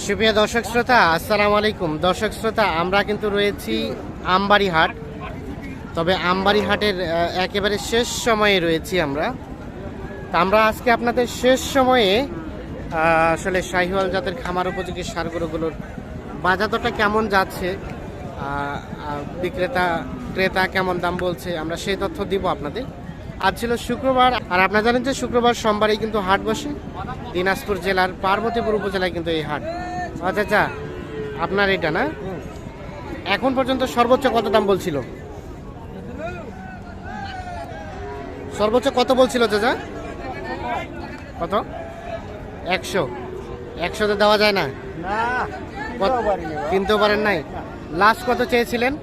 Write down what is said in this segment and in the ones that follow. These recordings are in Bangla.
সুপ্রিয় দর্শক শ্রোতা, আসসালামু আলাইকুম। দর্শক শ্রোতা, আমরা কিন্তু রয়েছি আমবাড়ি হাট। তবে আমবাড়ি হাটের একেবারে শেষ সময়ে রয়েছি আমরা। তা আমরা আজকে আপনাদের শেষ সময়ে আসলে শাহিওয়াল জাতের খামার উপযোগী ষাঁড় গরুগুলোর বাজার দরটা কেমন যাচ্ছে, বিক্রেতা ক্রেতা কেমন দাম বলছে, আমরা সেই তথ্য দিব আপনাদের। আজ ছিল শুক্রবার, আর আপনারা জানেন যে শুক্রবার সোমবারই কিন্তু হাট বসে। দিনাজপুর জেলার পার্বতীপুর উপজেলায় কিন্তু এই হাট। আচ্ছা আচ্ছা, আপনার এটা না? এখন পর্যন্ত সর্বোচ্চ কত দাম বলছিল? সর্বোচ্চ কত বলছিল চাচা? কত? 100? 100তে দেওয়া যায় না? কিনতেও পারেন নাই? লাস্ট কত চেয়েছিলেন?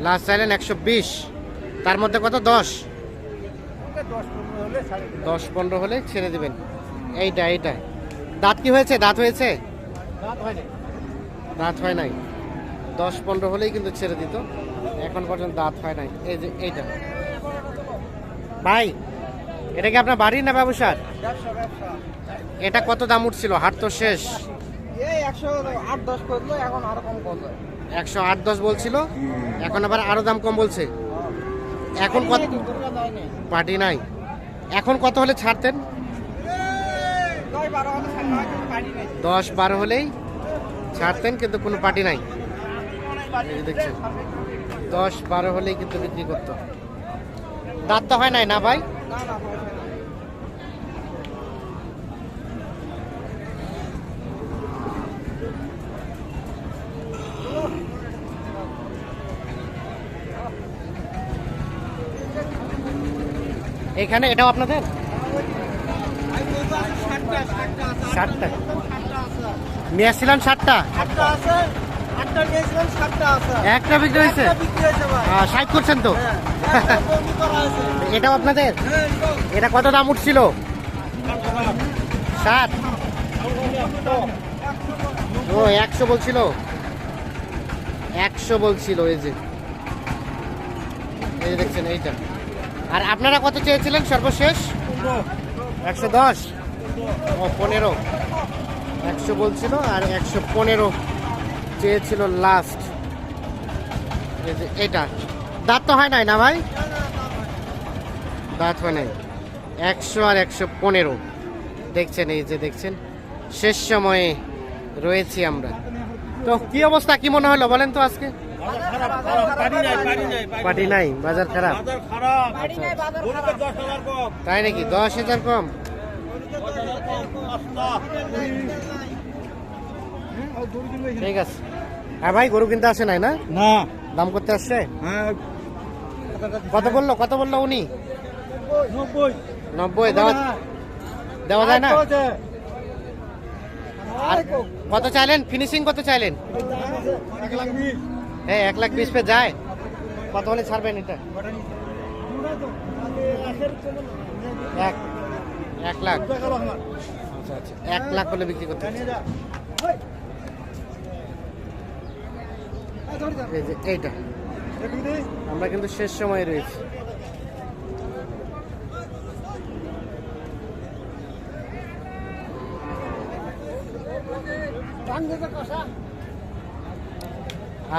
লাস্ট চাইলেন 120। তার মধ্যে কত? 10? 10-15 হলে ছেড়ে দিবেন। এইটা দাঁত কি হয়েছে? দাঁত হয়েছে? দাঁত হয় নাই। 10-15 হলেই কিন্তু ছেড়ে দিত, এখন পর্যন্ত দাঁত হয় নাই। এই যে এইটা ভাই, এটা কি আপনার বাড়ির না ব্যবসার? এটা কত দাম উঠছিল? হাট তো শেষ। 108-10 বলছিল, এখন আবার আরো দাম কম বলছে। এখন কত? পার্টি নাই। এখন কত হলে ছাড়তেন? 10-12 হলেই ছাড়তেন, কিন্তু কোনো পার্টি নাই। দেখছেন, 10-12 হলেই কিন্তু বিক্রি করতো। দাঁত তো হয় নাই না ভাই? এখানে এটাও আপনাদের? 60টা নিয়ে আসছিলাম। 60টা একটা বিক্রি হয়েছে। 60 করছেন তো? এটাও আপনাদের? এটা কত দাম উঠছিল? 60? ও 100 বলছিল। 100 বলছিল। এই যে দেখছেন এইটা। আর আপনারা কত চেয়েছিলেন সর্বশেষ? 110? ও 15। 100 বলছিল আর 115 চেয়েছিল লাস্ট। এই যে এটা। দাঁত তো হয় নাই না ভাই? দাঁত হয় নাই। 100 আর 115 দেখছেন। এই যে দেখছেন, শেষ সময়ে রয়েছি আমরা। তো কি অবস্থা, কি মনে হলো বলেন তো আজকে? পার্টি নাই, বাজার খারাপ। তাই নাকি? 10,000 কম? ঠিক আছে। হ্যাঁ ভাই, গরু কিনতে আসে নাই না? না, দাম করতে আসছে। কত বললো উনি? 90 দেওয়া যায় না? আর কত চাইলেন? ফিনিশিং কত চাইলেন? 1,20,000 পে যায়? কত হলে ছাড়বেন এটা? 1 লাখ। আচ্ছা আচ্ছা, 1 লাখ হলে বিক্রি করতে। এই যে এইটা, আমরা কিন্তু শেষ সময়ে রয়েছি।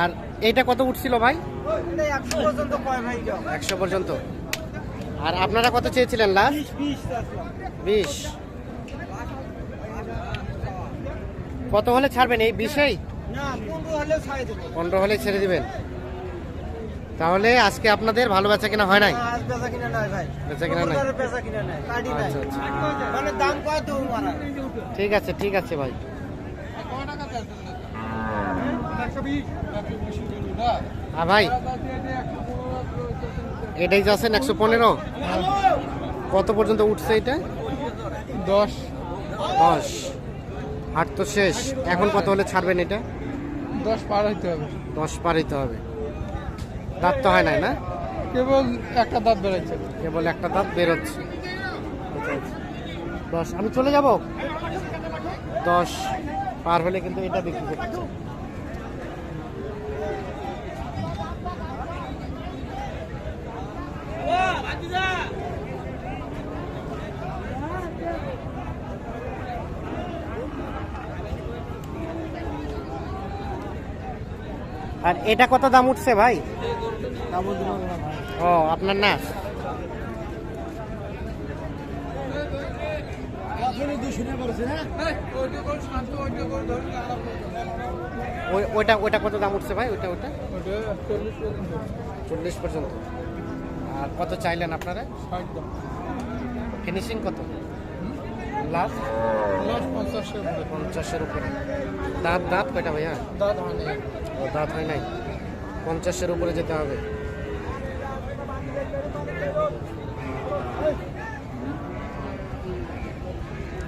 আর এইটা কত উঠছিল ভাই? 100 পর্যন্ত। আর আপনারা কত চেয়েছিলেন লাস্ট? 20। কত হলে ছাড়বেন এই 20-এই? 15 হলে ছেড়ে দিবেন। তাহলে আজকে আপনাদের ভালো বেচা কিনা হয় নাই? বেচা কিনা নাই। আচ্ছা আচ্ছা, ঠিক আছে ভাই। হ্যাঁ ভাই, এটাই যাচ্ছেন 115। কত পর্যন্ত উঠছে এটা? 10। হাট তো শেষ, এখন কত হলে ছাড়বেন এটা? 10 পার হইতে হবে। 10 পার হইতে হবে। দাঁত তো হয় নাই না? কেবল একটা দাঁত বেরোচ্ছে। কেবল একটা দাঁত বেরোচ্ছে। 10। আমি চলে যাব। 10 পার হলে কিন্তু এটা বিক্রি করতে। আর এটা কত দাম উঠছে ভাই? ও আপনার না? ওইটা ওইটা কত দাম উঠছে ভাই? ওইটা ওইটা 40 পর্যন্ত। আর কত চাইলেন আপনারা? ফিনিশিং কত লাস্ট? 50-এর উপরে। দাঁত দাঁত কয়টা ভাইয়া? ও দাঁত হয় নাই, 50-এর উপরে যেতে হবে।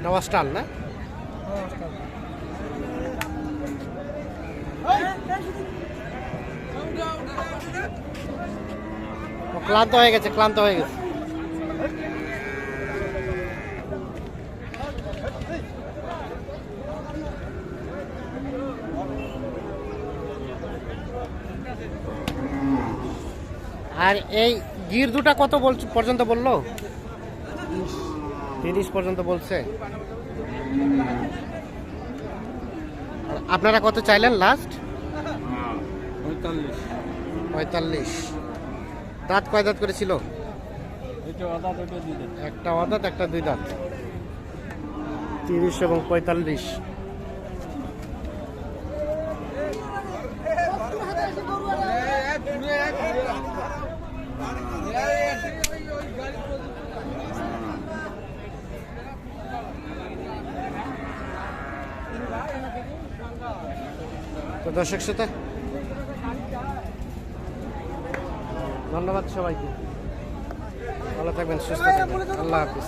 নওয়াস্টাল না? ও ক্লান্ত হয়ে গেছে, ক্লান্ত হয়ে গেছে। আর এই গির দুটা কত পর্যন্ত বললো? 30 পর্যন্ত বলছে। আর আপনারা কত চাইলেন লাস্ট? 45। দাঁত কয় দাঁত করেছিল? একটা অদাঁত একটা দুই দাঁত। 30 এবং 45। তো দর্শক শ্রোতা, ধন্যবাদ সবাইকে। ভালো থাকবেন, সুস্থ থাকবেন। আল্লাহ হাফিজ।